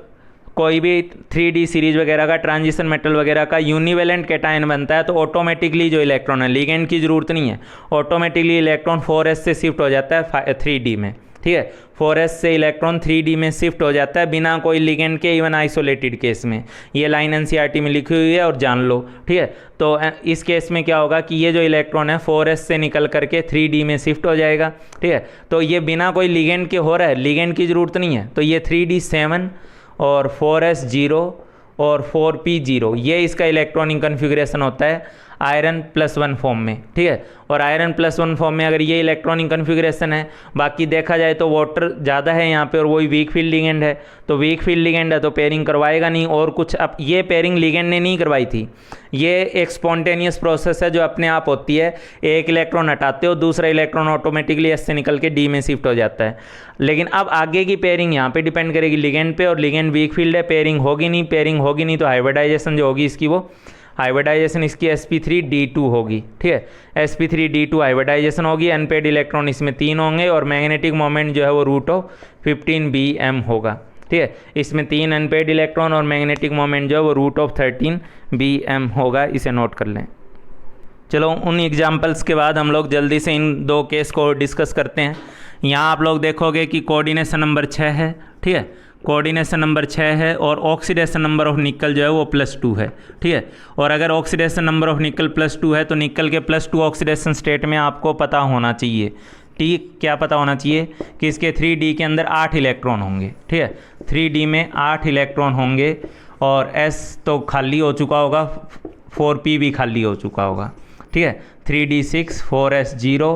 कोई भी 3d सीरीज वगैरह का ट्रांजिशन मेटल वगैरह का यूनिवेलेंट कैटायन बनता है तो ऑटोमेटिकली जो इलेक्ट्रॉन है, लिगेंड की ज़रूरत नहीं है, ऑटोमेटिकली इलेक्ट्रॉन 4s से शिफ्ट हो जाता है 3d में, ठीक है। 4s से इलेक्ट्रॉन 3d में शिफ्ट हो जाता है बिना कोई लिगेंड के, इवन आइसोलेटेड केस में। ये लाइन NCERT में लिखी हुई है और जान लो, ठीक है। तो इस केस में क्या होगा कि ये जो इलेक्ट्रॉन है 4s से निकल करके 3d में शिफ्ट हो जाएगा, ठीक है। तो ये बिना कोई लिगेंड के हो रहा है, लिगेंड की ज़रूरत नहीं है। तो ये 3d 7 और 4s 0 और 4p 0, ये इसका इलेक्ट्रॉनिक कन्फिग्रेशन होता है आयरन +1 फॉर्म में, ठीक है। और आयरन +1 फॉर्म में अगर ये इलेक्ट्रॉनिक कन्फिग्रेशन है, बाकी देखा जाए तो वाटर ज़्यादा है यहाँ पे और वही वीक फील्ड लिगेंड है, तो वीक फील्ड लिगेंड है तो पेयरिंग करवाएगा नहीं। और कुछ अब ये पेयरिंग लिगेंड ने नहीं करवाई थी, ये एक स्पॉन्टेनियस प्रोसेस है जो अपने आप होती है। एक इलेक्ट्रॉन हटाते हो, दूसरा इलेक्ट्रॉन ऑटोमेटिकली S से निकल के D में शिफ्ट हो जाता है। लेकिन अब आगे की पेयरिंग यहाँ पे डिपेंड करेगी लिगेंड पे, और लिगेंड वीक फील्ड है, पेयरिंग होगी नहीं तो हाइब्रिडाइजेशन जो होगी इसकी, वो हाइब्रिडाइजेशन इसकी sp3d2 होगी, ठीक है। sp3d2 हाइब्रिडाइजेशन होगी। अनपेड इलेक्ट्रॉन इसमें 3 होंगे और मैग्नेटिक मोमेंट जो है वो √15 Bm होगा, ठीक है। इसमें 3 अनपेड इलेक्ट्रॉन और मैग्नेटिक मोमेंट जो है वो √13 Bm होगा, इसे नोट कर लें। चलो उन एग्जाम्पल्स के बाद हम लोग जल्दी से इन 2 केस को डिस्कस करते हैं। यहाँ आप लोग देखोगे कि कोऑर्डिनेशन नंबर 6 है, ठीक है। कोऑर्डिनेशन नंबर 6 है और ऑक्सीडेशन नंबर ऑफ निकल जो है वो +2 है, ठीक है। और अगर ऑक्सीडेशन नंबर ऑफ निकल +2 है तो निकल के +2 ऑक्सीडेशन स्टेट में आपको पता होना चाहिए, ठीक, क्या पता होना चाहिए कि इसके 3D के अंदर 8 इलेक्ट्रॉन होंगे, ठीक है। 3D में 8 इलेक्ट्रॉन होंगे और S तो खाली हो चुका होगा, 4p भी खाली हो चुका होगा, ठीक है। 3D 6, 4s 0,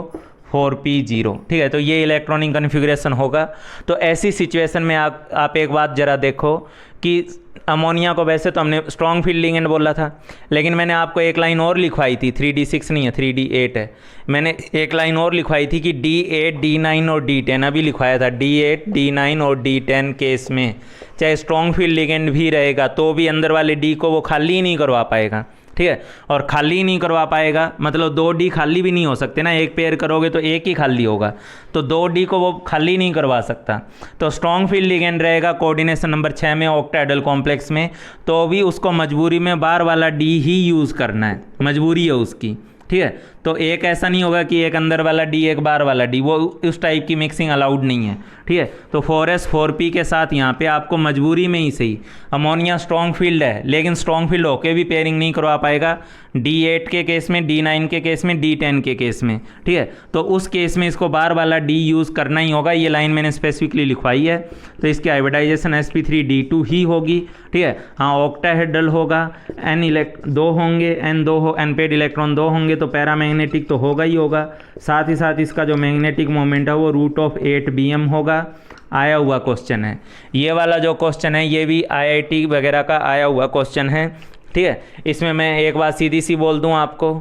4p 0, ठीक है। तो ये इलेक्ट्रॉनिक कन्फिग्रेशन होगा। तो ऐसी सिचुएशन में आप एक बात ज़रा देखो कि अमोनिया को वैसे तो हमने स्ट्रॉन्ग फील्ड लिगेंड बोला था, लेकिन मैंने आपको एक लाइन और लिखवाई थी, 3D 6 नहीं है 3D 8 है, मैंने एक लाइन और लिखवाई थी कि D8 D9 और D10 अभी लिखवाया था, D8 D9 और D10 केस में चाहे स्ट्रॉन्ग फील्ड लिगेंड भी रहेगा तो भी अंदर वाले D को वो खाली ही नहीं करवा पाएगा, ठीक है। और खाली नहीं करवा पाएगा मतलब 2D खाली भी नहीं हो सकते ना, एक पेयर करोगे तो एक ही खाली होगा, तो 2D को वो खाली नहीं करवा सकता। तो स्ट्रॉन्ग फील्ड लिगेंड रहेगा कोऑर्डिनेशन नंबर 6 में ऑक्टाहेड्रल कॉम्प्लेक्स में, तो भी उसको मजबूरी में बार वाला D ही यूज़ करना है, मजबूरी है उसकी, ठीक है। तो एक ऐसा नहीं होगा कि एक अंदर वाला D एक बार वाला D, वो उस टाइप की मिक्सिंग अलाउड नहीं है, ठीक है। तो 4s 4p के साथ यहाँ पे आपको मजबूरी में ही सही, अमोनिया स्ट्रॉन्ग फील्ड है लेकिन स्ट्रॉन्ग फील्ड होके भी पेयरिंग नहीं करवा पाएगा, D8 के केस में, D9 के केस में, D10 के केस में, ठीक है। तो उस केस में इसको बार वाला D यूज़ करना ही होगा, ये लाइन मैंने स्पेसिफिकली लिखवाई है। तो इसकी हाइब्रिडाइजेशन sp3d2 ही होगी, ठीक है। हाँ ऑक्टाहेड्रल होगा, दो होंगे, n पेड इलेक्ट्रॉन 2 होंगे तो पैरामैग्नेटिक तो होगा ही होगा, साथ ही साथ इसका जो मैग्नेटिक मोमेंट है वो √8bm होगा। आया हुआ क्वेश्चन है ये वाला, जो क्वेश्चन है ये भी IIT वगैरह का आया हुआ क्वेश्चन है, ठीक है। इसमें मैं एक बात सीधी सी बोल दूं आपको,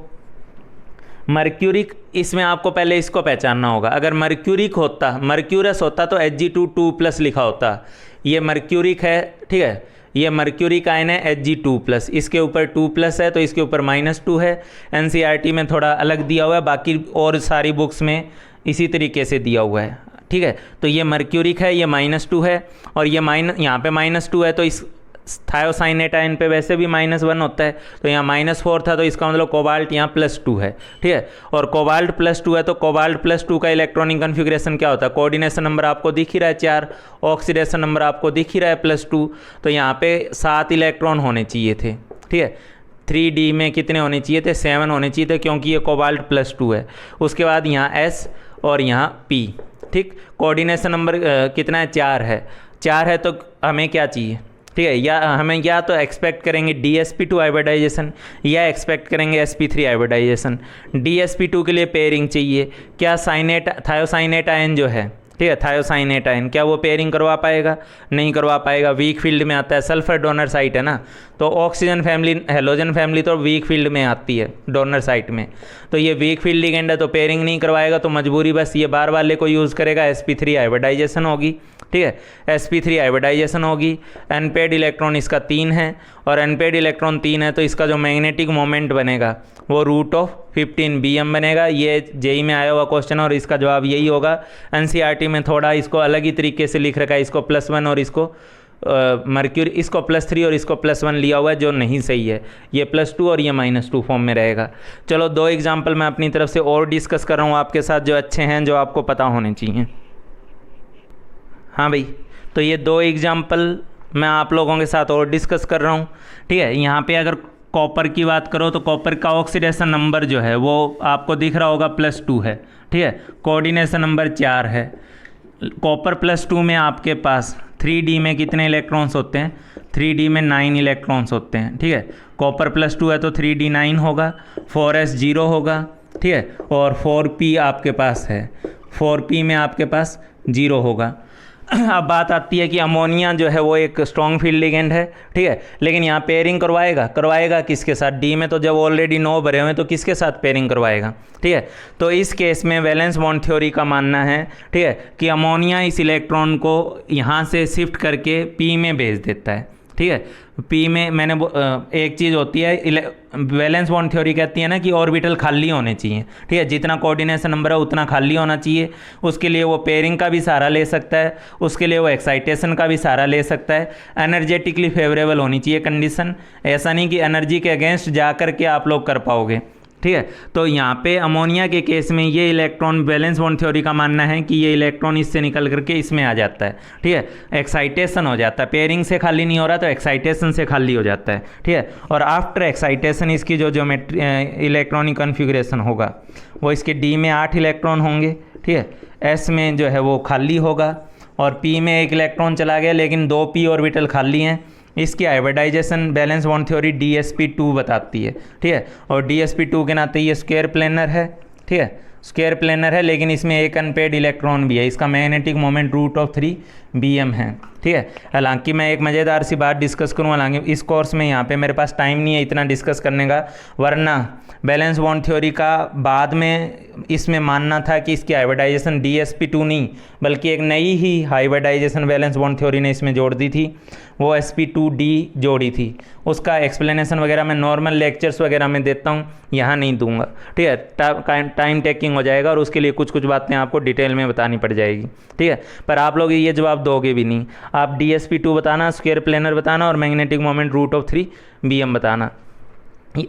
मर्क्यूरिक, इसमें आपको पहले इसको पहचानना होगा। अगर मर्क्यूरिक होता, मर्क्यूरस होता तो Hg2 2+ लिखा होता, ये मर्क्यूरिक है, ठीक है। ये मर्क्यूरिक आयन है Hg2+, इसके ऊपर 2+ है तो इसके ऊपर -2 है। NCERT में थोड़ा अलग दिया हुआ है, बाकी और सारी बुक्स में इसी तरीके से दिया हुआ है, ठीक है। तो ये मर्क्यूरिक है, ये -2 है और ये यहाँ पे -2 है, तो इस थायोसाइनेट आयन पे वैसे भी -1 होता है, तो यहाँ -4 था तो इसका मतलब कोबाल्ट यहाँ +2 है, ठीक है। और कोबाल्ट +2 है तो कोबाल्ट +2 का इलेक्ट्रॉनिक कन्फिग्रेशन क्या होता है, कोऑर्डिनेशन नंबर आपको दिख ही रहा है 4, ऑक्सीडेशन नंबर आपको दिख ही रहा है +2, तो यहाँ पे 7 इलेक्ट्रॉन होने चाहिए थे, ठीक है। 3D में कितने होने चाहिए थे, 7 होने चाहिए थे क्योंकि ये कोबाल्ट +2 है। उसके बाद यहाँ S और यहाँ P, ठीक। कोऑर्डिनेशन नंबर कितना है, 4 है, 4 है तो हमें क्या चाहिए, ठीक है। या हमें या तो एक्सपेक्ट करेंगे DsP2 हाइब्रिडाइजेशन या एक्सपेक्ट करेंगे sp3 हाइब्रिडाइजेशन। DsP2 के लिए पेयरिंग चाहिए, क्या थायोसाइनेट आयन जो है, ठीक है, थायोसाइनेट आयन क्या वो पेयरिंग करवा पाएगा, नहीं करवा पाएगा, वीक फील्ड में आता है, सल्फर डोनर साइट है ना, तो ऑक्सीजन फैमिली, हेलोजन फैमिली तो वीक फील्ड में आती है डोनर साइट में, तो ये वीक फील्ड लिगेंड है तो पेयरिंग नहीं करवाएगा, तो मजबूरी बस ये बार वाले को यूज़ करेगा, sp3 हाइब्रिडाइजेशन होगी, ठीक है। sp3 हाइब्रिडाइजेशन होगी, nपेड इलेक्ट्रॉन इसका 3 है और nपेड इलेक्ट्रॉन 3 है तो इसका जो मैग्नेटिक मोमेंट बनेगा वो √15bm बनेगा। ये जेई में आया हुआ क्वेश्चन और इसका जवाब यही होगा। NCERT में थोड़ा इसको अलग ही तरीके से लिख रखा है, इसको +1 और इसको मर्क्यूरी, इसको +3 और इसको +1 लिया हुआ है जो नहीं सही है, ये +2 और ये -2 फॉर्म में रहेगा। चलो 2 एग्जाम्पल मैं अपनी तरफ से और डिस्कस कर रहा हूँ आपके साथ जो अच्छे हैं, जो आपको पता होने चाहिए। हाँ भाई, तो ये 2 एग्जाम्पल मैं आप लोगों के साथ और डिस्कस कर रहा हूँ, ठीक है। यहाँ पे अगर कॉपर की बात करो तो कॉपर का ऑक्सीडेशन नंबर जो है वो आपको दिख रहा होगा +2 है, ठीक है। कोऑर्डिनेशन नंबर 4 है। कॉपर +2 में आपके पास 3D में कितने इलेक्ट्रॉन्स होते हैं, 3D में 9 इलेक्ट्रॉन्स होते हैं, ठीक है। कॉपर +2 है तो 3D 9 होगा, 4s 0 होगा, ठीक है। और 4p आपके पास है, 4p में आपके पास 0 होगा। अब बात आती है कि अमोनिया जो है वो एक स्ट्रॉन्ग फील्ड लिगेंड है, ठीक है, लेकिन यहाँ पेयरिंग करवाएगा किसके साथ, डी में तो जब ऑलरेडी 9 भरे हुए हैं तो किसके साथ पेयरिंग करवाएगा, ठीक है। तो इस केस में वैलेंस बॉन्ड थ्योरी का मानना है, ठीक है, कि अमोनिया इस इलेक्ट्रॉन को यहाँ से शिफ्ट करके पी में भेज देता है, ठीक है। पी में मैंने एक चीज़ होती है, वैलेंस बॉन्ड थ्योरी कहती है ना कि ऑर्बिटल खाली होने चाहिए, ठीक है, जितना कोऑर्डिनेशन नंबर है उतना खाली होना चाहिए। उसके लिए वो पेयरिंग का भी सहारा ले सकता है, उसके लिए वो एक्साइटेशन का भी सहारा ले सकता है। एनर्जेटिकली फेवरेबल होनी चाहिए कंडीशन, ऐसा नहीं कि एनर्जी के अगेंस्ट जा कर के आप लोग कर पाओगे, ठीक है। तो यहाँ पे अमोनिया के केस में ये इलेक्ट्रॉन वैलेंस बॉन्ड थ्योरी का मानना है कि ये इलेक्ट्रॉन इससे निकल करके इसमें आ जाता है, ठीक है, एक्साइटेशन हो जाता है, पेयरिंग से खाली नहीं हो रहा तो एक्साइटेशन से खाली हो जाता है, ठीक है। और आफ्टर एक्साइटेशन इसकी जो ज्योमेट्री इलेक्ट्रॉनिक कन्फिगरेशन होगा वो इसके डी में 8 इलेक्ट्रॉन होंगे, ठीक है, एस में जो है वो खाली होगा और पी में 1 इलेक्ट्रॉन चला गया लेकिन 2 पी ऑर्बिटल खाली हैं। इसकी hybridisation valence bond theory DsP2 बताती है, ठीक है। और DsP2 के नाते ये स्क्वायर प्लेनर है, ठीक है, स्क्वायर प्लेनर है, लेकिन इसमें एक अनपेड इलेक्ट्रॉन भी है। इसका मैग्नेटिक मोमेंट √3 Bm है, ठीक है। हालांकि मैं एक मज़ेदार सी बात डिस्कस करूँ, हालांकि इस कोर्स में यहाँ पे मेरे पास टाइम नहीं है इतना डिस्कस करने का, वरना बैलेंस बॉन्ड थ्योरी का बाद में इसमें मानना था कि इसकी हाइब्रिडाइजेशन DsP2 नहीं बल्कि एक नई ही हाइब्रिडाइजेशन बैलेंस बॉन्ड थ्योरी ने इसमें जोड़ दी थी, वो sp2d जोड़ी थी। उसका एक्सप्लेनेशन वगैरह मैं नॉर्मल लेक्चर्स वगैरह में देता हूँ, यहाँ नहीं दूंगा, ठीक है, टाइम टेकिंग हो जाएगा और उसके लिए कुछ कुछ बातें आपको डिटेल में बतानी पड़ जाएगी, ठीक है। पर आप लोग ये जवाब दोगे भी नहीं, आप DsP2 बताना, स्क्वायर प्लेनर बताना और मैग्नेटिक मोमेंट √3 Bm बताना।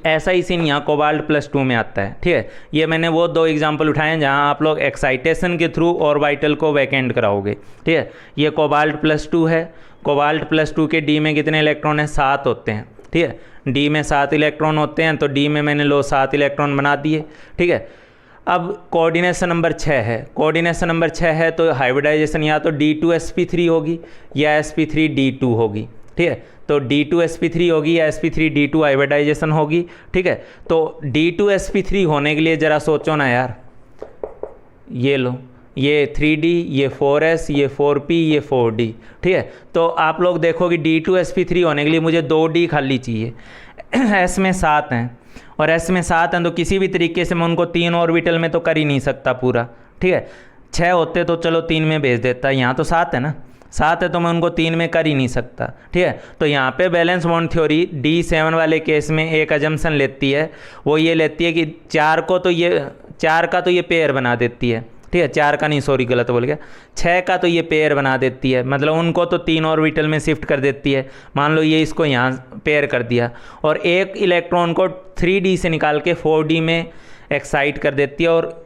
ऐसा ही सीन यहाँ कोबाल्ट+2 में आता है, ठीक है। ये मैंने वो 2 एग्जाम्पल उठाए हैं जहाँ आप लोग एक्साइटेशन के थ्रू ऑर्बिटल को वैकेंट कराओगे, ठीक है। ये कोबाल्ट+2 है, कोबाल्ट+2 के डी में कितने इलेक्ट्रॉन हैं? 7 होते हैं, ठीक है। डी में 7 इलेक्ट्रॉन होते हैं, तो डी में मैंने 7 इलेक्ट्रॉन बना दिए, ठीक है। अब कोऑर्डिनेशन नंबर 6 है, कोऑर्डिनेशन नंबर 6 है तो हाइब्रिडाइजेशन या तो D2sp3 होगी या sp3d2 होगी, ठीक है। तो D2sp3 होगी या sp3d2 हाइब्रिडाइजेशन होगी, ठीक है। तो D2sp3 होने के लिए ज़रा सोचो ना यार, ये लो, ये 3D, ये 4s, ये 4p, ये 4d, ठीक है। तो आप लोग देखोगे D2sp3 होने के लिए मुझे 2d खाली चाहिए, s में 7 हैं और s में 7 हैं, तो किसी भी तरीके से मैं उनको 3 ऑर्बिटल में तो कर ही नहीं सकता पूरा, ठीक है। 6 होते तो चलो 3 में भेज देता, यहाँ तो 7 है ना, 7 है तो मैं उनको 3 में कर ही नहीं सकता, ठीक है। तो यहाँ पे बैलेंस बॉन्ड थ्योरी D7 वाले केस में एक अजम्पशन लेती है, वो ये लेती है कि 4 का तो ये पेयर बना देती है, ठीक है, 4 का नहीं, सॉरी गलत बोल गया, 6 का तो ये पेयर बना देती है, मतलब उनको तो 3 ऑर्बिटल में शिफ्ट कर देती है। मान लो ये इसको यहाँ पेयर कर दिया और एक इलेक्ट्रॉन को 3D से निकाल के 4D में एक्साइट कर देती है और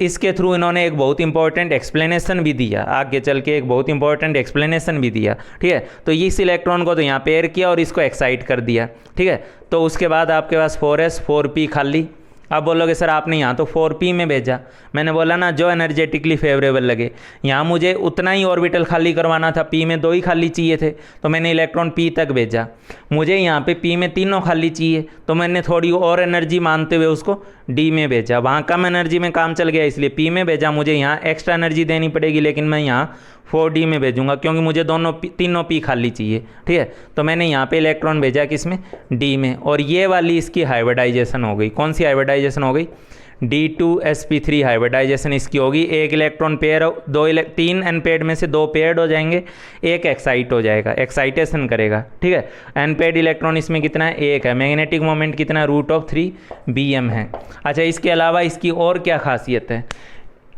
इसके थ्रू इन्होंने एक बहुत इंपॉर्टेंट एक्सप्लेनेशन भी दिया, आगे चल के एक बहुत इंपॉर्टेंट एक्सप्लेनेशन भी दिया, ठीक है। तो इस इलेक्ट्रॉन को तो यहाँ पेयर किया और इसको एक्साइट कर दिया, ठीक है। तो उसके बाद आपके पास 4s 4p खाली। अब बोलोगे सर आपने यहाँ तो 4p में भेजा, मैंने बोला ना जो एनर्जेटिकली फेवरेबल लगे। यहाँ मुझे उतना ही ऑर्बिटल खाली करवाना था, p में 2 ही खाली चाहिए थे तो मैंने इलेक्ट्रॉन p तक भेजा। मुझे यहाँ पे p में 3 खाली चाहिए तो मैंने थोड़ी और एनर्जी मानते हुए उसको d में भेजा, वहाँ कम एनर्जी में काम चल गया इसलिए p में भेजा। मुझे यहाँ एक्स्ट्रा एनर्जी देनी पड़ेगी लेकिन मैं यहाँ 4d में भेजूंगा क्योंकि मुझे तीनों p खाली चाहिए, ठीक है। तो मैंने यहाँ पे इलेक्ट्रॉन भेजा किसमें? d में। और ये वाली इसकी हाइब्रिडाइजेशन हो गई। कौन सी हाइब्रिडाइजेशन हो गई? D2sp3 हाइब्रिडाइजेशन इसकी होगी। एक इलेक्ट्रॉन पेयर, 3 अनपेड में से 2 पेयर्ड हो जाएंगे, एक एक्साइट हो जाएगा, एक्साइटेशन करेगा, ठीक है। अनपेड इलेक्ट्रॉन इसमें कितना है? 1 है। मैग्नेटिक मोमेंट कितना है? √3 Bm है। अच्छा, इसके अलावा इसकी और क्या खासियत है?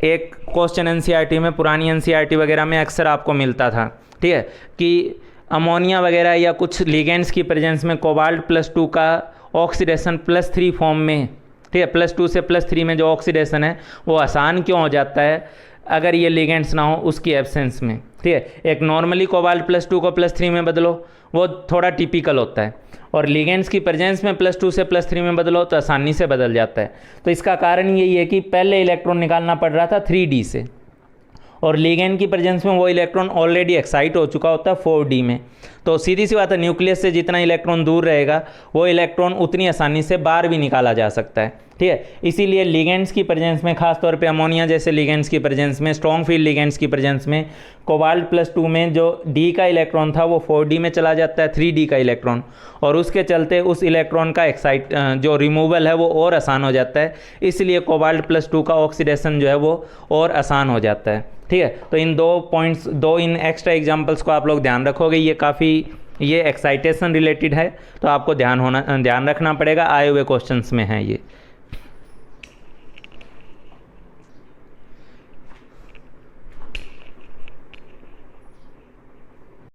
एक क्वेश्चन एनसीईआरटी में, पुरानी एनसीईआरटी वगैरह में अक्सर आपको मिलता था, ठीक है, कि अमोनिया वगैरह या कुछ लिगेंड्स की प्रेजेंस में कोबाल्ट+2 का ऑक्सीडेशन +3 फॉर्म में, ठीक है, +2 से +3 में जो ऑक्सीडेशन है वो आसान क्यों हो जाता है अगर ये लिगेंड्स ना हो उसकी एब्सेंस में, ठीक है। एक नॉर्मली कोबाल्ट+2 को +3 में बदलो वो थोड़ा टिपिकल होता है और लिगेंड्स की प्रेजेंस में +2 से +3 में बदलो तो आसानी से बदल जाता है। तो इसका कारण यही है कि पहले इलेक्ट्रॉन निकालना पड़ रहा था 3D से और लिगेंड की प्रेजेंस में वो इलेक्ट्रॉन ऑलरेडी एक्साइट हो चुका होता है 4D में। तो सीधी सी बात है, न्यूक्लियस से जितना इलेक्ट्रॉन दूर रहेगा वो इलेक्ट्रॉन उतनी आसानी से बाहर भी निकाला जा सकता है, ठीक है। इसीलिए लिगेंड्स की प्रेजेंस में, खासतौर पे अमोनिया जैसे लिगेंड्स की प्रेजेंस में, स्ट्रॉन्ग फील्ड लिगेंड्स की प्रेजेंस में कोबाल्ट+2 में जो D का इलेक्ट्रॉन था वो 4D में चला जाता है, 3D का इलेक्ट्रॉन, और उसके चलते उस इलेक्ट्रॉन का जो रिमूवल है वो और आसान हो जाता है। इसलिए कोबाल्ट+2 का ऑक्सीडेशन जो है वो और आसान हो जाता है, ठीक है। तो इन 2 पॉइंट्स, 2 इन एक्स्ट्रा एग्जाम्पल्स को आप लोग ध्यान रखोगे। ये एक्साइटेशन रिलेटेड है तो आपको ध्यान रखना पड़ेगा, आए हुए क्वेश्चंस में है ये।